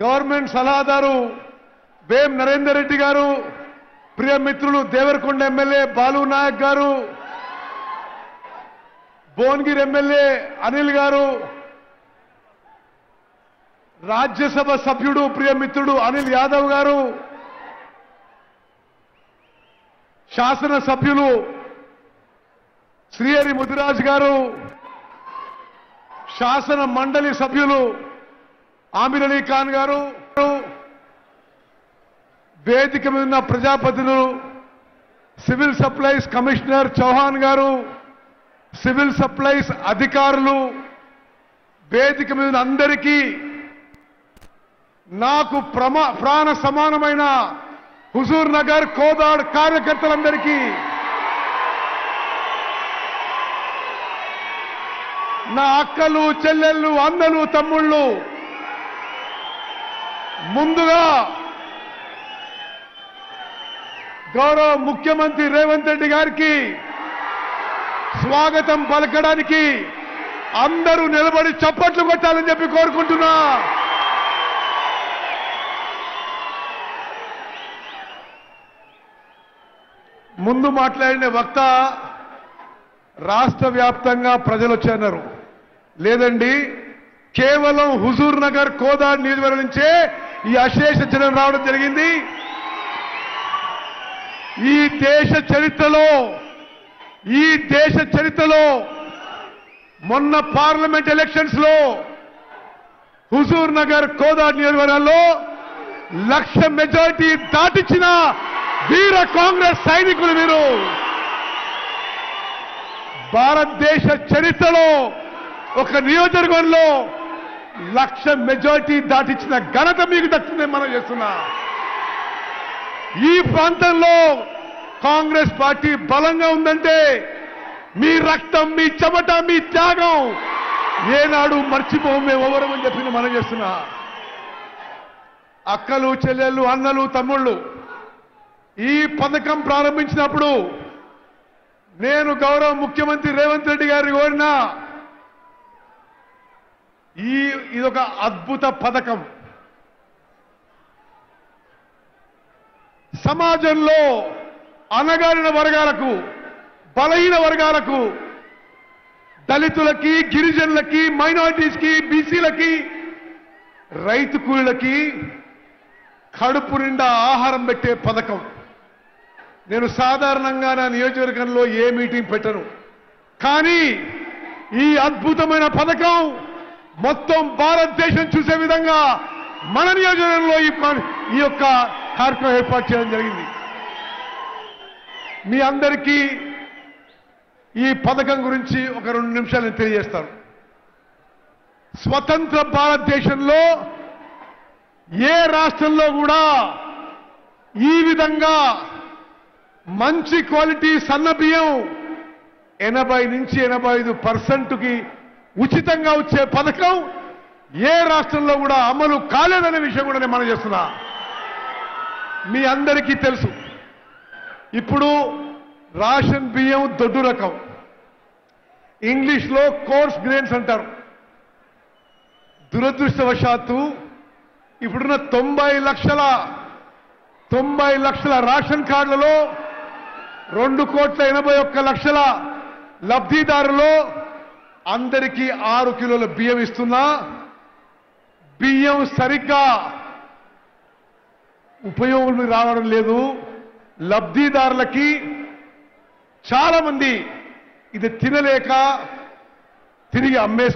Government సలహాదారు వేం నరేందర్ రెడ్డి గారు, ప్రియ మిత్రులు దేవరకొండ ఎమ్మెల్యే బాలు నాయక్ గారు, భువనగిరి ఎమ్మెల్యే అనిల్ గారు, రాజ్యసభ సభ్యుడు ప్రియ మిత్రుడు అనిల్ యాదవ్ గారు, శాసన సభ్యులు శ్రీహరి ముదిరాజ్ గారు, శాసన మండలి సభ్యులు ఆమిర్ అలీ ఖాన్ గారు, వేదిక మీద ఉన్న ప్రజాప్రతినిధులు, సివిల్ సప్లైస్ కమిషనర్ చౌహాన్ గారు, సివిల్ సప్లైస్ అధికారులు, వేదిక మీద ఉన్న అందరికీ నాకు ప్రాణ సమానమైన హుజూర్ నగర్ కోదాడ్ కార్యకర్తలందరికీ, నా అక్కలు చెల్లెళ్ళు అన్నలు తమ్ముళ్ళు, ముందుగా గౌరవ ముఖ్యమంత్రి రేవంత్ రెడ్డి గారికి స్వాగతం పలకడానికి అందరూ నిలబడి చప్పట్లు కొట్టాలని చెప్పి కోరుకుంటున్నా. ముందు మాట్లాడిన వక్త రాష్ట్ర వ్యాప్తంగా ప్రజలు వచ్చన్నారు. లేదండి, కేవలం హుజూర్ నగర్ కోదాడ్ నియోజకవర్గం నుంచే ఈ అశేష జనం రావడం జరిగింది. ఈ దేశ చరిత్రలో మొన్న పార్లమెంట్ ఎలక్షన్స్ లో హుజూర్ నగర్ కోదాడ్ నియోజకవర్గాల్లో 1,00,000 మెజారిటీ దాటించిన వీర కాంగ్రెస్ సైనికులు మీరు. భారతదేశ చరిత్రలో ఒక నియోజకవర్గంలో 1,00,000 మెజారిటీ దాటించిన ఘనత మీకు దక్కిందని మనం చేస్తున్నా. ఈ ప్రాంతంలో కాంగ్రెస్ పార్టీ బలంగా ఉందంటే మీ రక్తం, మీ చెమట, మీ త్యాగం ఏనాడు మర్చిపోం మేము ఎవరమని చెప్పి మనం చేస్తున్నా. అక్కలు చెల్లెళ్ళు అన్నలు తమ్ముళ్ళు, ఈ పథకం ప్రారంభించినప్పుడు నేను గౌరవ ముఖ్యమంత్రి రేవంత్ రెడ్డి గారిని కోరినా, ఇదొక అద్భుత పథకం. సమాజంలో అణగారిన వర్గాలకు, బలహీన వర్గాలకు, దళితులకి, గిరిజనులకి, మైనారిటీస్కి, బీసీలకి, రైతు కూలీలకి కడుపు నిండా ఆహారం పెట్టే పథకం. నేను సాధారణంగా నా నియోజకవర్గంలో ఏ మీటింగ్ పెట్టను, కానీ ఈ అద్భుతమైన పథకం మొత్తం భారతదేశం చూసే విధంగా మన నియోజకవర్గంలో ఈ యొక్క కార్యక్రమం ఏర్పాటు చేయడం జరిగింది. మీ అందరికీ ఈ పథకం గురించి ఒక 2 నిమిషాలు నేను తెలియజేస్తాను. స్వతంత్ర భారతదేశంలో ఏ రాష్ట్రంలో కూడా ఈ విధంగా మంచి క్వాలిటీ సన్న బియ్యం 80 నుంచి 85%కి ఉచితంగా వచ్చే పథకం ఏ రాష్ట్రంలో కూడా అమలు కాలేదనే విషయం కూడా నేను మనం చేస్తున్నా. మీ అందరికీ తెలుసు, ఇప్పుడు రేషన్ బియ్యం దొడ్డు రకం, ఇంగ్లీష్లో కోర్స్ గ్రెయిన్స్ అంటారు. దురదృష్టవశాత్తు ఇప్పుడున్న 90 లక్షల రేషన్ కార్డులలో 2,81,00,000 లబ్ధిదారులు అందరికీ 6 కిలోల బియ్యం ఇస్తున్నా. బియ్యం సరిగ్గా ఉపయోగం రావడం లేదు. లబ్ధిదారులకి చాలా మంది ఇది తినలేక తిరిగి అమ్మేస్తారు.